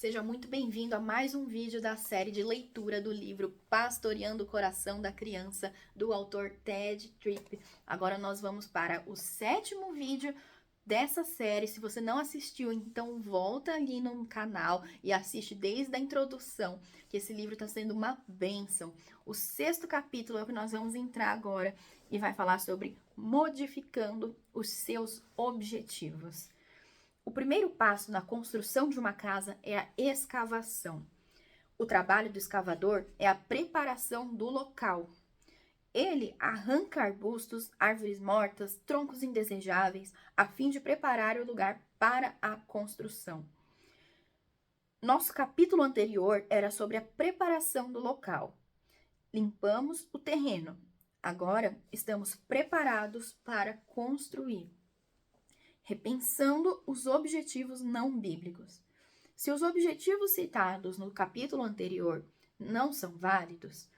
Seja muito bem-vindo a mais um vídeo da série de leitura do livro Pastoreando o Coração da Criança, do autor Tedd Tripp. Agora nós vamos para o 7º vídeo dessa série. Se você não assistiu, então volta ali no canal e assiste desde a introdução, que esse livro está sendo uma bênção. O 6º capítulo é o que nós vamos entrar agora e vai falar sobre modificando os seus objetivos. O primeiro passo na construção de uma casa é a escavação. O trabalho do escavador é a preparação do local. Ele arranca arbustos, árvores mortas, troncos indesejáveis, a fim de preparar o lugar para a construção. Nosso capítulo anterior era sobre a preparação do local. Limpamos o terreno. Agora estamos preparados para construir. Repensando os objetivos não bíblicos. Se os objetivos citados no capítulo anterior não são válidos,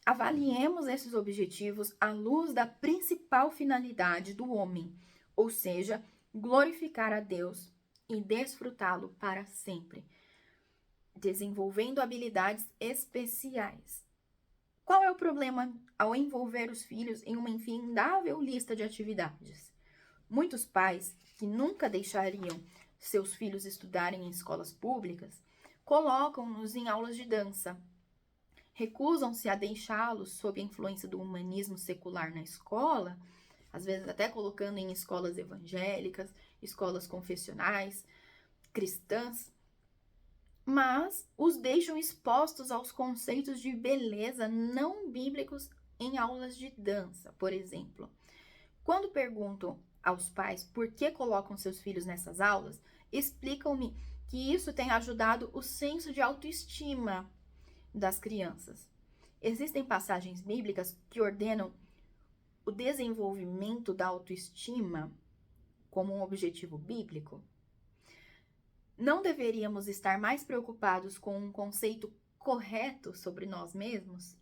avaliemos esses objetivos à luz da principal finalidade do homem, ou seja, glorificar a Deus e desfrutá-lo para sempre, desenvolvendo habilidades especiais. Qual é o problema ao envolver os filhos em uma infindável lista de atividades? Muitos pais que nunca deixariam seus filhos estudarem em escolas públicas colocam-nos em aulas de dança. Recusam-se a deixá-los sob a influência do humanismo secular na escola, às vezes até colocando em escolas evangélicas, escolas confessionais, cristãs, mas os deixam expostos aos conceitos de beleza não bíblicos em aulas de dança, por exemplo. Quando perguntam aos pais por que colocam seus filhos nessas aulas, explicam-me que isso tem ajudado o senso de autoestima das crianças. Existem passagens bíblicas que ordenam o desenvolvimento da autoestima como um objetivo bíblico? Não deveríamos estar mais preocupados com um conceito correto sobre nós mesmos?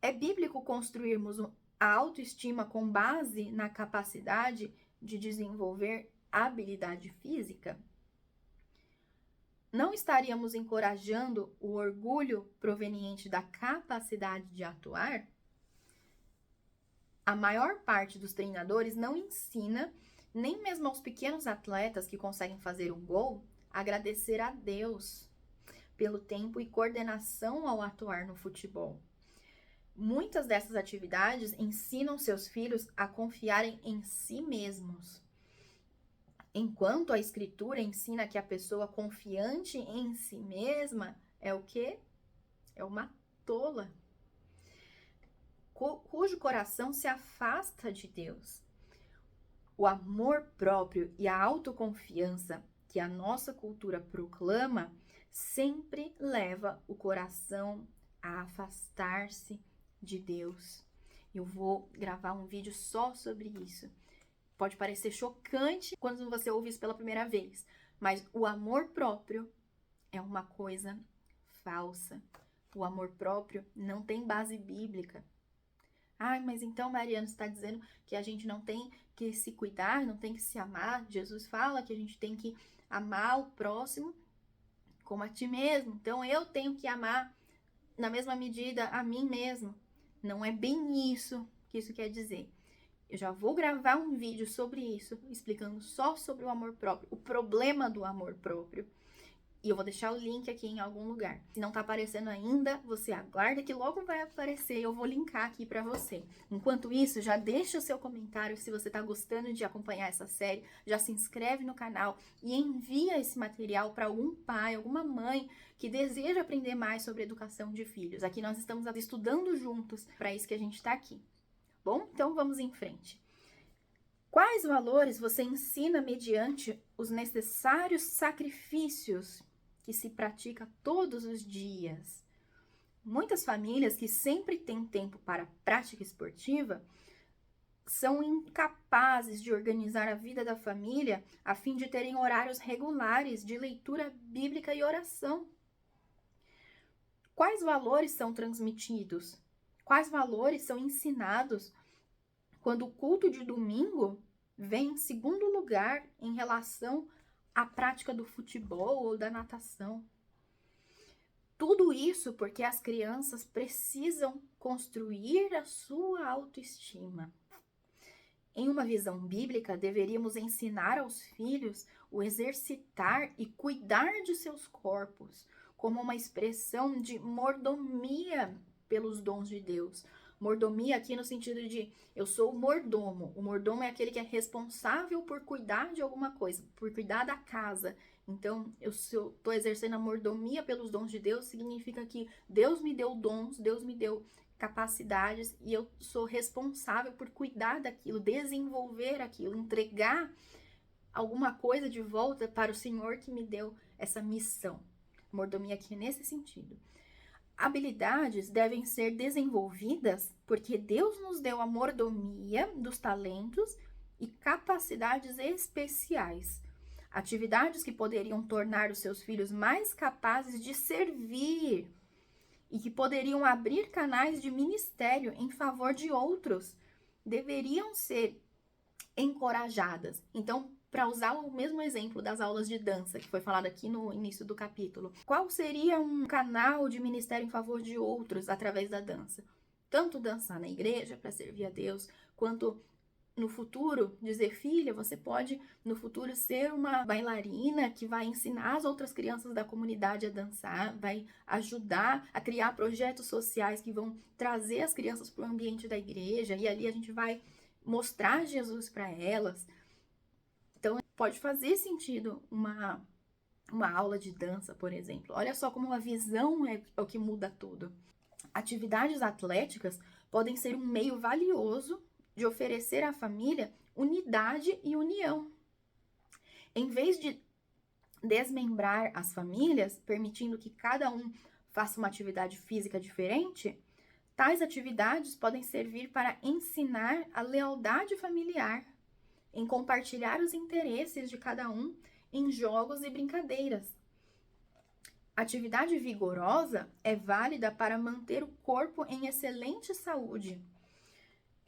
É bíblico construirmos a autoestima com base na capacidade de desenvolver habilidade física? Não estaríamos encorajando o orgulho proveniente da capacidade de atuar? A maior parte dos treinadores não ensina, nem mesmo aos pequenos atletas que conseguem fazer um gol, a agradecer a Deus pelo tempo e coordenação ao atuar no futebol. Muitas dessas atividades ensinam seus filhos a confiarem em si mesmos, enquanto a Escritura ensina que a pessoa confiante em si mesma é o quê? É uma tola, cujo coração se afasta de Deus. O amor próprio e a autoconfiança que a nossa cultura proclama sempre leva o coração a afastar-se de Deus. Eu vou gravar um vídeo só sobre isso. Pode parecer chocante quando você ouve isso pela primeira vez, mas o amor próprio é uma coisa falsa. O amor próprio não tem base bíblica. Ai, mas então, Mariana, você está dizendo que a gente não tem que se cuidar, não tem que se amar? Jesus fala que a gente tem que amar o próximo como a ti mesmo. Então, eu tenho que amar na mesma medida a mim mesmo. Não é bem isso que isso quer dizer. Eu já vou gravar um vídeo sobre isso, explicando só sobre o amor próprio, o problema do amor próprio. E eu vou deixar o link aqui em algum lugar. Se não tá aparecendo ainda, você aguarda que logo vai aparecer. Eu vou linkar aqui para você. Enquanto isso, já deixa o seu comentário se você tá gostando de acompanhar essa série. Já se inscreve no canal e envia esse material para algum pai, alguma mãe que deseja aprender mais sobre educação de filhos. Aqui nós estamos estudando juntos, para isso que a gente tá aqui. Bom, então vamos em frente. Quais valores você ensina mediante os necessários sacrifícios que se pratica todos os dias? Muitas famílias que sempre têm tempo para a prática esportiva são incapazes de organizar a vida da família a fim de terem horários regulares de leitura bíblica e oração. Quais valores são transmitidos? Quais valores são ensinados quando o culto de domingo vem em segundo lugar em relação a prática do futebol ou da natação. Tudo isso porque as crianças precisam construir a sua autoestima. Em uma visão bíblica, deveríamos ensinar aos filhos o exercitar e cuidar de seus corpos, como uma expressão de mordomia pelos dons de Deus. Mordomia aqui no sentido de eu sou o mordomo. O mordomo é aquele que é responsável por cuidar de alguma coisa, por cuidar da casa. Então, se eu estou exercendo a mordomia pelos dons de Deus, significa que Deus me deu dons, Deus me deu capacidades e eu sou responsável por cuidar daquilo, desenvolver aquilo, entregar alguma coisa de volta para o Senhor que me deu essa missão. Mordomia aqui nesse sentido. Habilidades devem ser desenvolvidas porque Deus nos deu a mordomia dos talentos e capacidades especiais. Atividades que poderiam tornar os seus filhos mais capazes de servir e que poderiam abrir canais de ministério em favor de outros, deveriam ser encorajadas. Então, para usar o mesmo exemplo das aulas de dança, que foi falado aqui no início do capítulo, qual seria um canal de ministério em favor de outros através da dança? Tanto dançar na igreja para servir a Deus, quanto no futuro dizer, filha, você pode no futuro ser uma bailarina que vai ensinar as outras crianças da comunidade a dançar, vai ajudar a criar projetos sociais que vão trazer as crianças para o ambiente da igreja, e ali a gente vai mostrar Jesus para elas. Então, pode fazer sentido uma aula de dança, por exemplo. Olha só como a visão é o que muda tudo. Atividades atléticas podem ser um meio valioso de oferecer à família unidade e união. Em vez de desmembrar as famílias, permitindo que cada um faça uma atividade física diferente, tais atividades podem servir para ensinar a lealdade familiar, em compartilhar os interesses de cada um em jogos e brincadeiras. Atividade vigorosa é válida para manter o corpo em excelente saúde.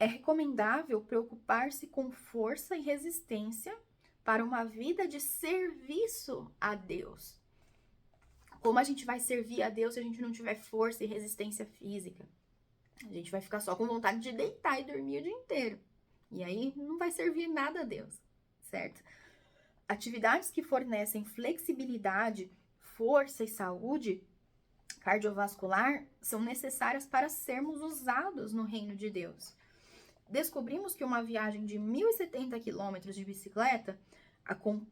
É recomendável preocupar-se com força e resistência para uma vida de serviço a Deus. Como a gente vai servir a Deus se a gente não tiver força e resistência física? A gente vai ficar só com vontade de deitar e dormir o dia inteiro. E aí não vai servir nada a Deus, certo? Atividades que fornecem flexibilidade, força e saúde cardiovascular são necessárias para sermos usados no reino de Deus. Descobrimos que uma viagem de 1.070 quilômetros de bicicleta,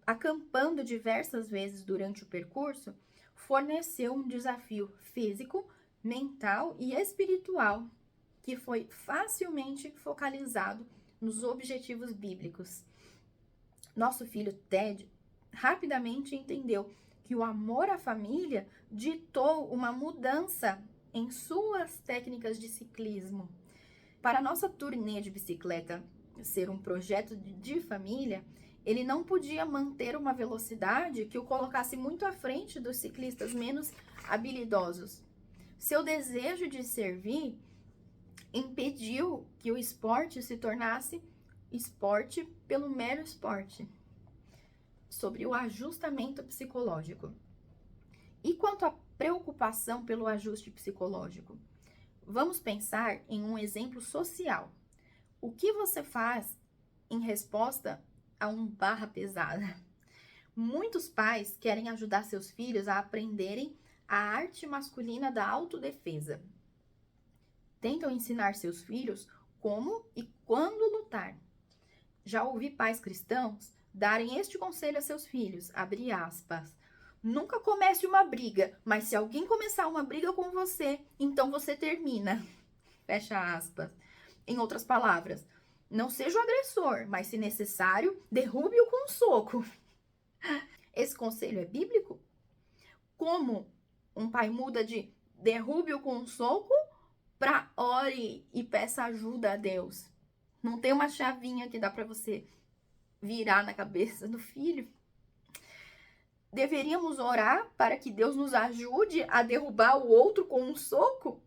acampando diversas vezes durante o percurso, forneceu um desafio físico, mental e espiritual que foi facilmente focalizado nos objetivos bíblicos. Nosso filho Ted rapidamente entendeu que o amor à família ditou uma mudança em suas técnicas de ciclismo. Para a nossa turnê de bicicleta ser um projeto de família, ele não podia manter uma velocidade que o colocasse muito à frente dos ciclistas menos habilidosos. Seu desejo de servir impediu que o esporte se tornasse esporte pelo mero esporte. Sobre o ajustamento psicológico. E quanto à preocupação pelo ajuste psicológico? Vamos pensar em um exemplo social. O que você faz em resposta a um barra pesada? Muitos pais querem ajudar seus filhos a aprenderem a arte masculina da autodefesa. Tentam ensinar seus filhos como e quando lutar. Já ouvi pais cristãos darem este conselho a seus filhos, abre aspas, nunca comece uma briga, mas se alguém começar uma briga com você, então você termina, fecha aspas. Em outras palavras, não seja o agressor, mas se necessário, derrube-o com um soco. Esse conselho é bíblico? Como um pai muda de derrube-o com um soco para ore e peça ajuda a Deus? Não tem uma chavinha que dá para você virar na cabeça do filho? Deveríamos orar para que Deus nos ajude a derrubar o outro com um soco?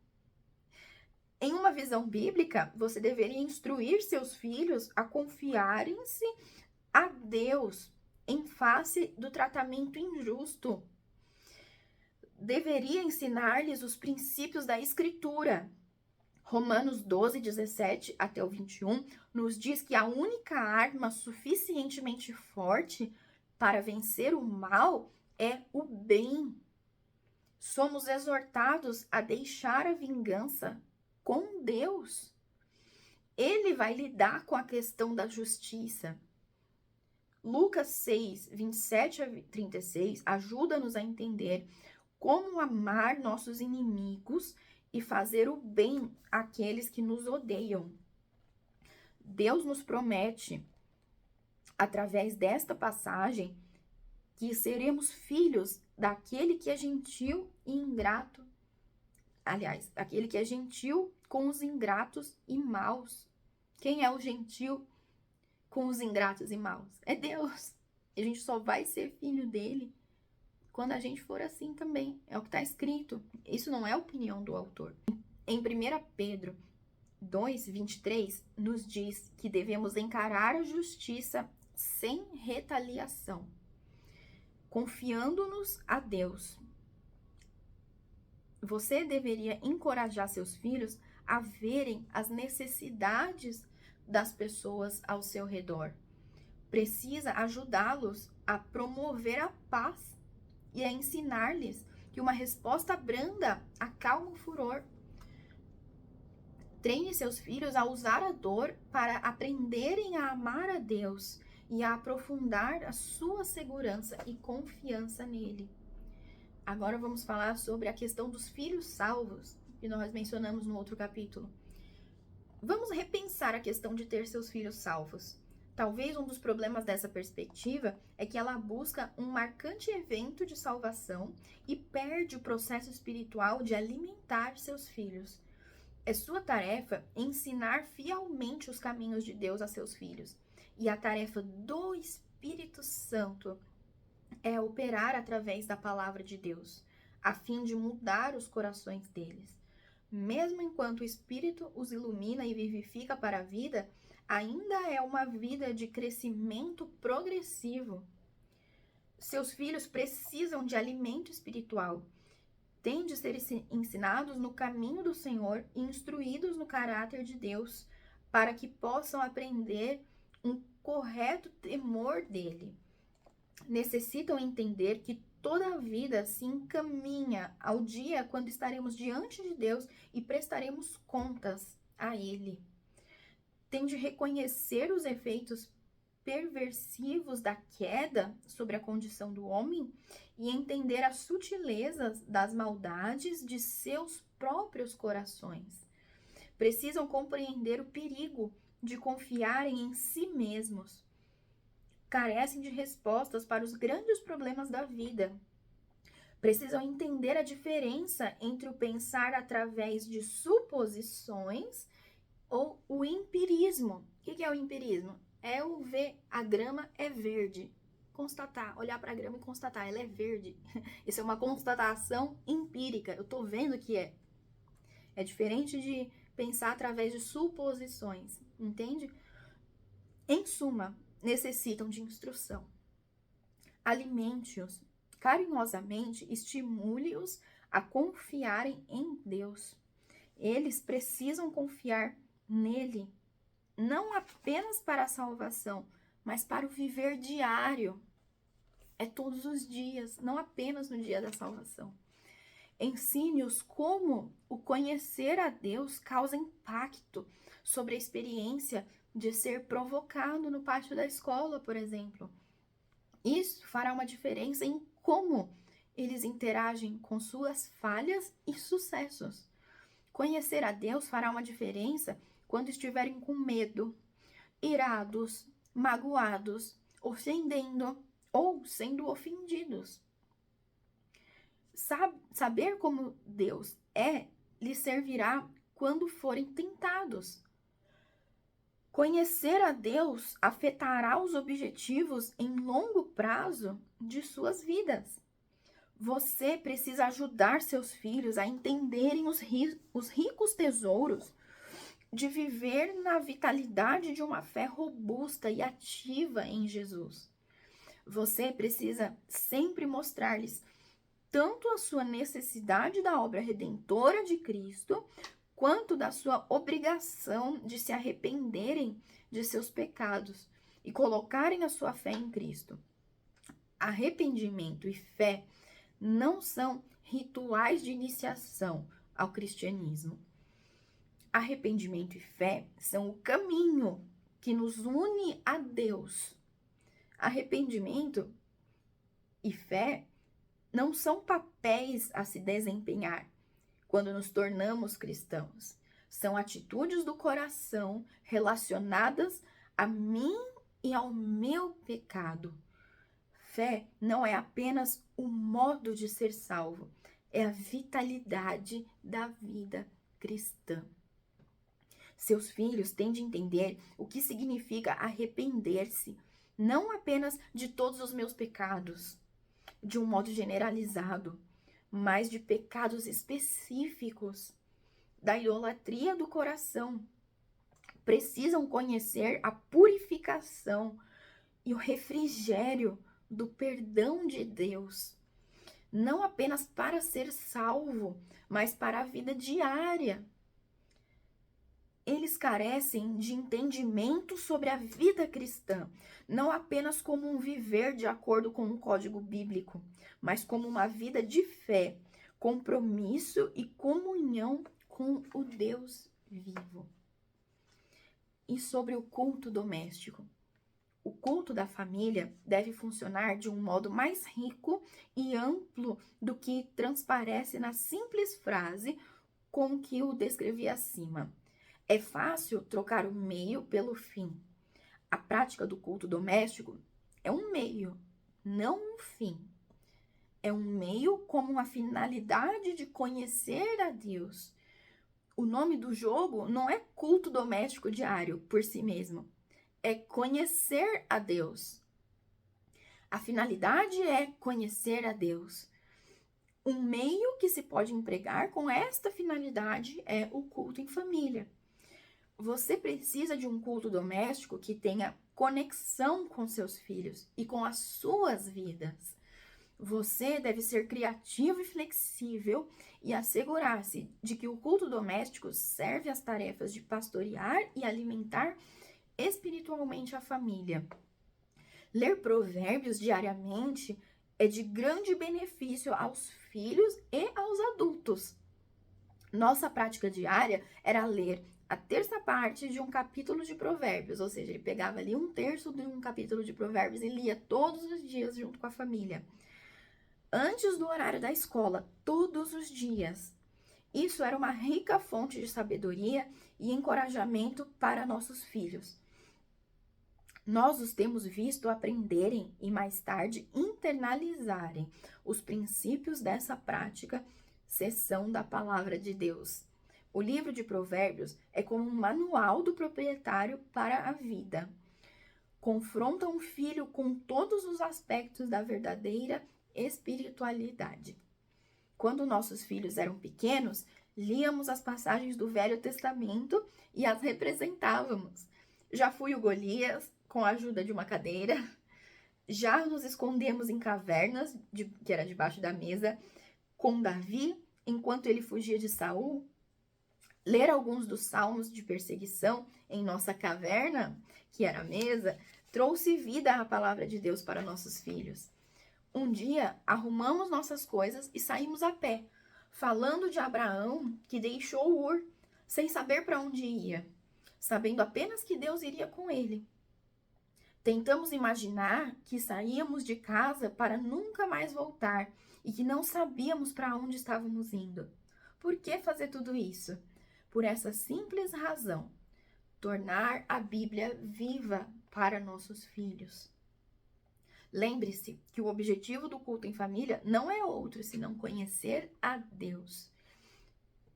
Em uma visão bíblica, você deveria instruir seus filhos a confiarem-se a Deus em face do tratamento injusto. Deveria ensinar-lhes os princípios da Escritura. Romanos 12, 17 até o 21 nos diz que a única arma suficientemente forte para vencer o mal é o bem. Somos exortados a deixar a vingança com Deus. Ele vai lidar com a questão da justiça. Lucas 6, 27 a 36 ajuda-nos a entender como amar nossos inimigos e fazer o bem àqueles que nos odeiam. Deus nos promete, através desta passagem, que seremos filhos daquele que é gentil e ingrato. Aliás, aquele que é gentil com os ingratos e maus. Quem é o gentil com os ingratos e maus? É Deus. E a gente só vai ser filho dele quando a gente for assim também. É o que está escrito. Isso não é opinião do autor. Em 1 Pedro 2, 23, nos diz que devemos encarar a justiça sem retaliação, confiando-nos a Deus. Você deveria encorajar seus filhos a verem as necessidades das pessoas ao seu redor. Precisa ajudá-los a promover a paz e a ensinar-lhes que uma resposta branda acalma o furor. Treine seus filhos a usar a dor para aprenderem a amar a Deus e a aprofundar a sua segurança e confiança nele. Agora vamos falar sobre a questão dos filhos salvos, que nós mencionamos no outro capítulo. Vamos repensar a questão de ter seus filhos salvos. Talvez um dos problemas dessa perspectiva é que ela busca um marcante evento de salvação e perde o processo espiritual de alimentar seus filhos. É sua tarefa ensinar fielmente os caminhos de Deus a seus filhos. E a tarefa do Espírito Santo é operar através da palavra de Deus, a fim de mudar os corações deles. Mesmo enquanto o Espírito os ilumina e vivifica para a vida, ainda é uma vida de crescimento progressivo. Seus filhos precisam de alimento espiritual. Têm de ser ensinados no caminho do Senhor e instruídos no caráter de Deus, para que possam aprender um correto temor dele. Necessitam entender que toda a vida se encaminha ao dia quando estaremos diante de Deus e prestaremos contas a Ele. Tem de reconhecer os efeitos perversivos da queda sobre a condição do homem e entender as sutilezas das maldades de seus próprios corações. Precisam compreender o perigo de confiarem em si mesmos. Carecem de respostas para os grandes problemas da vida. Precisam entender a diferença entre o pensar através de suposições ou o empirismo. O que é o empirismo? É o ver a grama é verde. Constatar, olhar para a grama e constatar, ela é verde. Isso é uma constatação empírica. Eu estou vendo que é. É diferente de pensar através de suposições, entende? Em suma, necessitam de instrução. Alimente-os carinhosamente, estimule-os a confiarem em Deus. Eles precisam confiar nele, não apenas para a salvação, mas para o viver diário. É todos os dias, não apenas no dia da salvação. Ensine-os como o conhecer a Deus causa impacto sobre a experiência de ser provocado no pátio da escola, por exemplo. Isso fará uma diferença em como eles interagem com suas falhas e sucessos. Conhecer a Deus fará uma diferença quando estiverem com medo, irados, magoados, ofendendo ou sendo ofendidos. Saber como Deus lhes servirá quando forem tentados. Conhecer a Deus afetará os objetivos em longo prazo de suas vidas. Você precisa ajudar seus filhos a entenderem os ricos tesouros de viver na vitalidade de uma fé robusta e ativa em Jesus. Você precisa sempre mostrar-lhes tanto a sua necessidade da obra redentora de Cristo, quanto da sua obrigação de se arrependerem de seus pecados e colocarem a sua fé em Cristo. Arrependimento e fé não são rituais de iniciação ao cristianismo. Arrependimento e fé são o caminho que nos une a Deus. Arrependimento e fé não são papéis a se desempenhar quando nos tornamos cristãos. São atitudes do coração relacionadas a mim e ao meu pecado. Fé não é apenas o modo de ser salvo, é a vitalidade da vida cristã. Seus filhos têm de entender o que significa arrepender-se, não apenas de todos os meus pecados, de um modo generalizado, mas de pecados específicos, da idolatria do coração. Precisam conhecer a purificação e o refrigério do perdão de Deus, não apenas para ser salvo, mas para a vida diária. Eles carecem de entendimento sobre a vida cristã, não apenas como um viver de acordo com um código bíblico, mas como uma vida de fé, compromisso e comunhão com o Deus vivo. E sobre o culto doméstico. O culto da família deve funcionar de um modo mais rico e amplo do que transparece na simples frase com que o descrevi acima. É fácil trocar o meio pelo fim. A prática do culto doméstico é um meio, não um fim. É um meio como uma finalidade de conhecer a Deus. O nome do jogo não é culto doméstico diário por si mesmo. É conhecer a Deus. A finalidade é conhecer a Deus. Um meio que se pode empregar com esta finalidade é o culto em família. Você precisa de um culto doméstico que tenha conexão com seus filhos e com as suas vidas. Você deve ser criativo e flexível e assegurar-se de que o culto doméstico serve às tarefas de pastorear e alimentar espiritualmente a família. Ler provérbios diariamente é de grande benefício aos filhos e aos adultos. Nossa prática diária era ler a terça parte de um capítulo de provérbios, ou seja, ele pegava ali um terço de um capítulo de provérbios e lia todos os dias junto com a família. Antes do horário da escola, todos os dias. Isso era uma rica fonte de sabedoria e encorajamento para nossos filhos. Nós os temos visto aprenderem e mais tarde internalizarem os princípios dessa prática, seção da palavra de Deus. O livro de Provérbios é como um manual do proprietário para a vida. Confronta um filho com todos os aspectos da verdadeira espiritualidade. Quando nossos filhos eram pequenos, líamos as passagens do Velho Testamento e as representávamos. Já fui o Golias, com a ajuda de uma cadeira. Já nos escondemos em cavernas, que era debaixo da mesa, com Davi, enquanto ele fugia de Saul. Ler alguns dos salmos de perseguição em nossa caverna, que era a mesa, trouxe vida à palavra de Deus para nossos filhos. Um dia, arrumamos nossas coisas e saímos a pé, falando de Abraão, que deixou Ur, sem saber para onde ia, sabendo apenas que Deus iria com ele. Tentamos imaginar que saíamos de casa para nunca mais voltar e que não sabíamos para onde estávamos indo. Por que fazer tudo isso? Por essa simples razão: tornar a Bíblia viva para nossos filhos. Lembre-se que o objetivo do culto em família não é outro senão conhecer a Deus.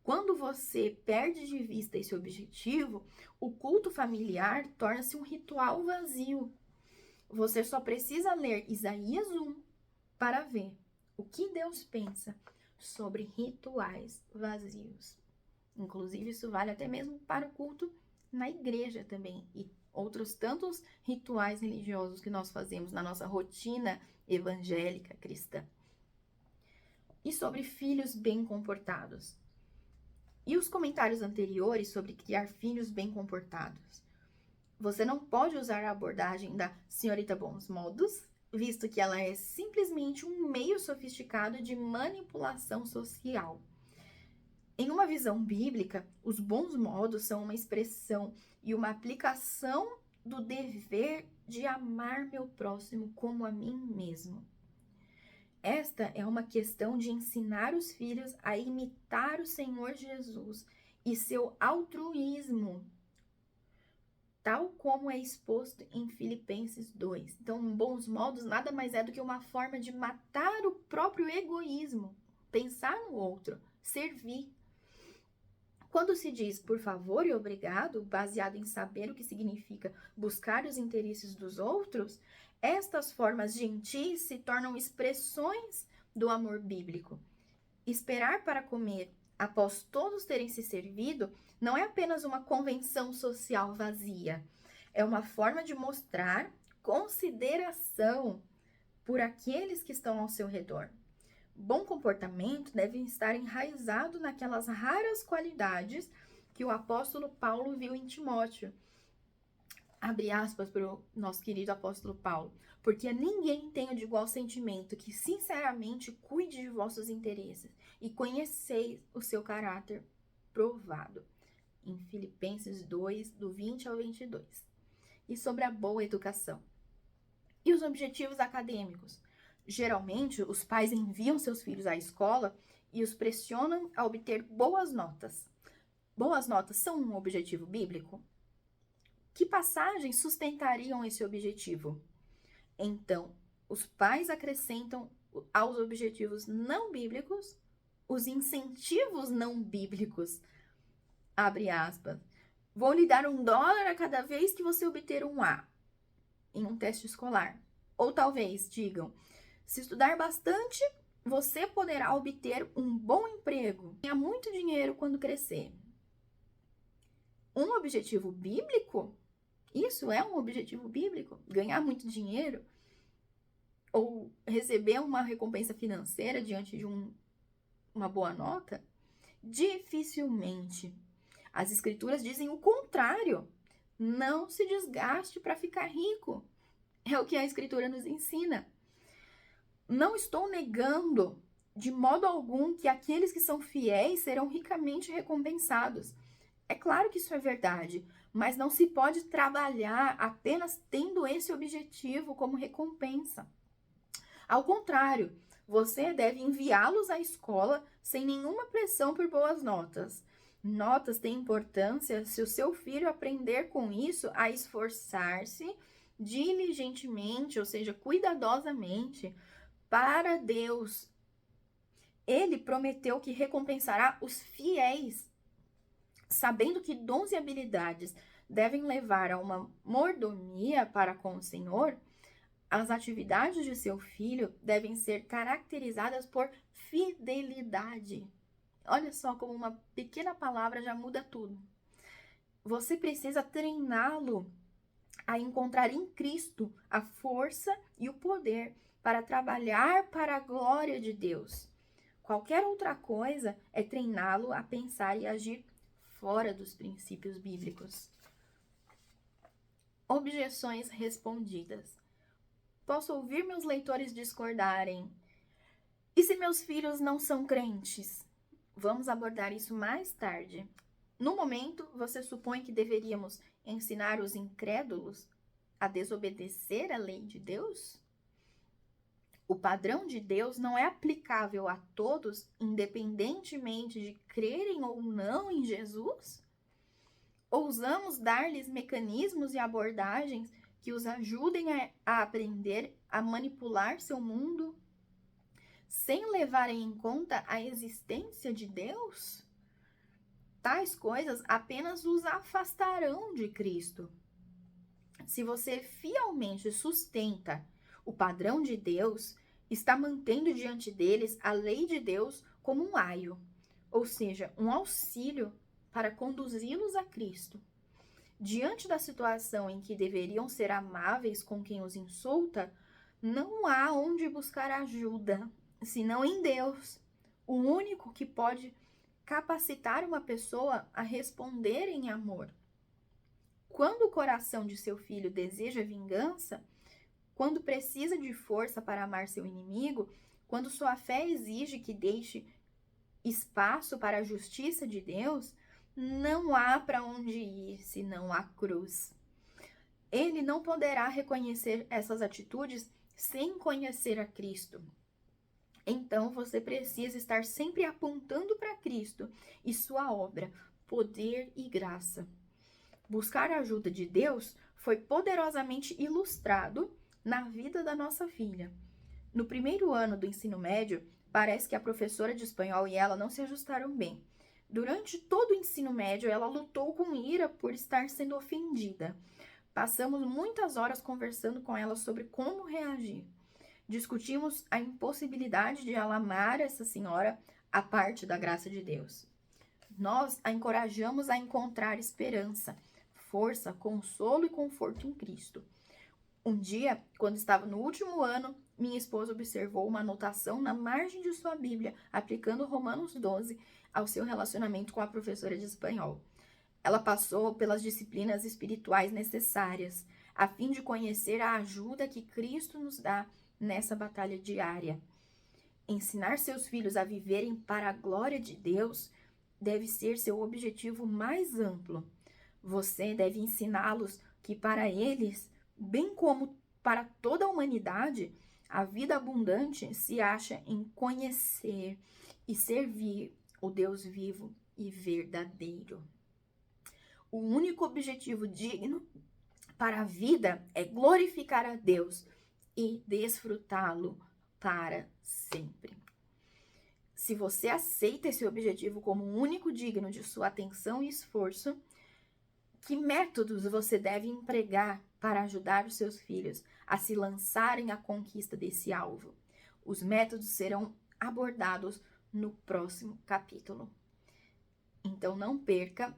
Quando você perde de vista esse objetivo, o culto familiar torna-se um ritual vazio. Você só precisa ler Isaías 1 para ver o que Deus pensa sobre rituais vazios. Inclusive, isso vale até mesmo para o culto na igreja também. E outros tantos rituais religiosos que nós fazemos na nossa rotina evangélica cristã. E sobre filhos bem comportados. E os comentários anteriores sobre criar filhos bem comportados? Você não pode usar a abordagem da senhorita Bons Modos, visto que ela é simplesmente um meio sofisticado de manipulação social. Em uma visão bíblica, os bons modos são uma expressão e uma aplicação do dever de amar meu próximo como a mim mesmo. Esta é uma questão de ensinar os filhos a imitar o Senhor Jesus e seu altruísmo, tal como é exposto em Filipenses 2. Então, bons modos nada mais é do que uma forma de matar o próprio egoísmo, pensar no outro, servir. Quando se diz por favor e obrigado, baseado em saber o que significa buscar os interesses dos outros, estas formas gentis se tornam expressões do amor bíblico. Esperar para comer após todos terem se servido não é apenas uma convenção social vazia. É uma forma de mostrar consideração por aqueles que estão ao seu redor. Bom comportamento deve estar enraizado naquelas raras qualidades que o apóstolo Paulo viu em Timóteo. Abre aspas para o nosso querido apóstolo Paulo. Porque ninguém tenha de igual sentimento que sinceramente cuide de vossos interesses e conheceis o seu caráter provado. Em Filipenses 2, do 20 ao 22. E sobre a boa educação. E os objetivos acadêmicos? Geralmente, os pais enviam seus filhos à escola e os pressionam a obter boas notas. Boas notas são um objetivo bíblico? Que passagens sustentariam esse objetivo? Então, os pais acrescentam aos objetivos não bíblicos os incentivos não bíblicos. Abre aspas. Vou lhe dar $1 a cada vez que você obter um A em um teste escolar. Ou talvez digam, se estudar bastante, você poderá obter um bom emprego. Ganhar muito dinheiro quando crescer. Um objetivo bíblico? Isso é um objetivo bíblico? Ganhar muito dinheiro? Ou receber uma recompensa financeira diante de uma boa nota? Dificilmente. As escrituras dizem o contrário. Não se desgaste para ficar rico. É o que a escritura nos ensina. Não estou negando de modo algum que aqueles que são fiéis serão ricamente recompensados. É claro que isso é verdade, mas não se pode trabalhar apenas tendo esse objetivo como recompensa. Ao contrário, você deve enviá-los à escola sem nenhuma pressão por boas notas. Notas têm importância se o seu filho aprender com isso a esforçar-se diligentemente, ou seja, cuidadosamente, para Deus. Ele prometeu que recompensará os fiéis. Sabendo que dons e habilidades devem levar a uma mordomia para com o Senhor, as atividades de seu filho devem ser caracterizadas por fidelidade. Olha só como uma pequena palavra já muda tudo. Você precisa treiná-lo a encontrar em Cristo a força e o poder para trabalhar para a glória de Deus. Qualquer outra coisa é treiná-lo a pensar e agir fora dos princípios bíblicos. Objeções respondidas. Posso ouvir meus leitores discordarem. E se meus filhos não são crentes? Vamos abordar isso mais tarde. No momento, você supõe que deveríamos ensinar os incrédulos a desobedecer a lei de Deus? O padrão de Deus não é aplicável a todos, independentemente de crerem ou não em Jesus? Ousamos dar-lhes mecanismos e abordagens que os ajudem a aprender a manipular seu mundo, sem levarem em conta a existência de Deus? Tais coisas apenas os afastarão de Cristo. Se você fielmente sustenta o padrão de Deus, está mantendo diante deles a lei de Deus como um aio, ou seja, um auxílio para conduzi-los a Cristo. Diante da situação em que deveriam ser amáveis com quem os insulta, não há onde buscar ajuda, senão em Deus, o único que pode capacitar uma pessoa a responder em amor. Quando o coração de seu filho deseja vingança, quando precisa de força para amar seu inimigo, quando sua fé exige que deixe espaço para a justiça de Deus, não há para onde ir senão a cruz. Ele não poderá reconhecer essas atitudes sem conhecer a Cristo. Então você precisa estar sempre apontando para Cristo e sua obra, poder e graça. Buscar a ajuda de Deus foi poderosamente ilustrado na vida da nossa filha. No primeiro ano do ensino médio, parece que a professora de espanhol e ela não se ajustaram bem. Durante todo o ensino médio, ela lutou com ira por estar sendo ofendida. Passamos muitas horas conversando com ela sobre como reagir. Discutimos a impossibilidade de ela amar essa senhora à parte da graça de Deus. Nós a encorajamos a encontrar esperança, força, consolo e conforto em Cristo. Um dia, quando estava no último ano, minha esposa observou uma anotação na margem de sua Bíblia, aplicando Romanos 12 ao seu relacionamento com a professora de espanhol. Ela passou pelas disciplinas espirituais necessárias, a fim de conhecer a ajuda que Cristo nos dá nessa batalha diária. Ensinar seus filhos a viverem para a glória de Deus deve ser seu objetivo mais amplo. Você deve ensiná-los que para eles, bem como para toda a humanidade, a vida abundante se acha em conhecer e servir o Deus vivo e verdadeiro. O único objetivo digno para a vida é glorificar a Deus e desfrutá-lo para sempre. Se você aceita esse objetivo como o único digno de sua atenção e esforço, que métodos você deve empregar para ajudar os seus filhos a se lançarem à conquista desse alvo? Os métodos serão abordados no próximo capítulo. Então não perca,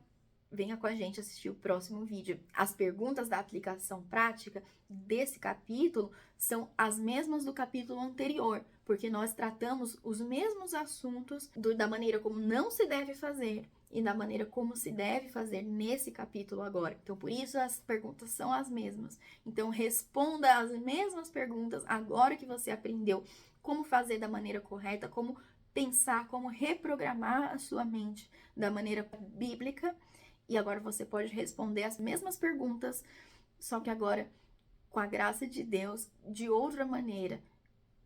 venha com a gente assistir o próximo vídeo. As perguntas da aplicação prática desse capítulo são as mesmas do capítulo anterior, porque nós tratamos os mesmos assuntos da maneira como não se deve fazer e da maneira como se deve fazer nesse capítulo agora. Então, por isso as perguntas são as mesmas. Então, responda as mesmas perguntas agora que você aprendeu como fazer da maneira correta, como pensar, como reprogramar a sua mente da maneira bíblica. E agora você pode responder as mesmas perguntas, só que agora, com a graça de Deus, de outra maneira,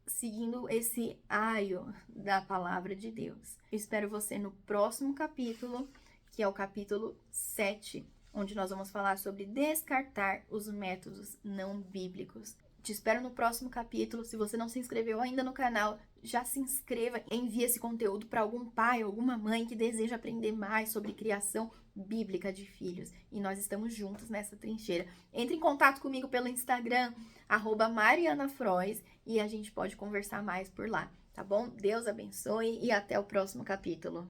seguindo esse aio da palavra de Deus. Eu espero você no próximo capítulo, que é o capítulo 7, onde nós vamos falar sobre descartar os métodos não bíblicos. Te espero no próximo capítulo. Se você não se inscreveu ainda no canal, já se inscreva e envie esse conteúdo para algum pai, alguma mãe que deseja aprender mais sobre criação bíblica de filhos. E nós estamos juntos nessa trincheira. Entre em contato comigo pelo Instagram, @marianafrois, e a gente pode conversar mais por lá, tá bom? Deus abençoe e até o próximo capítulo.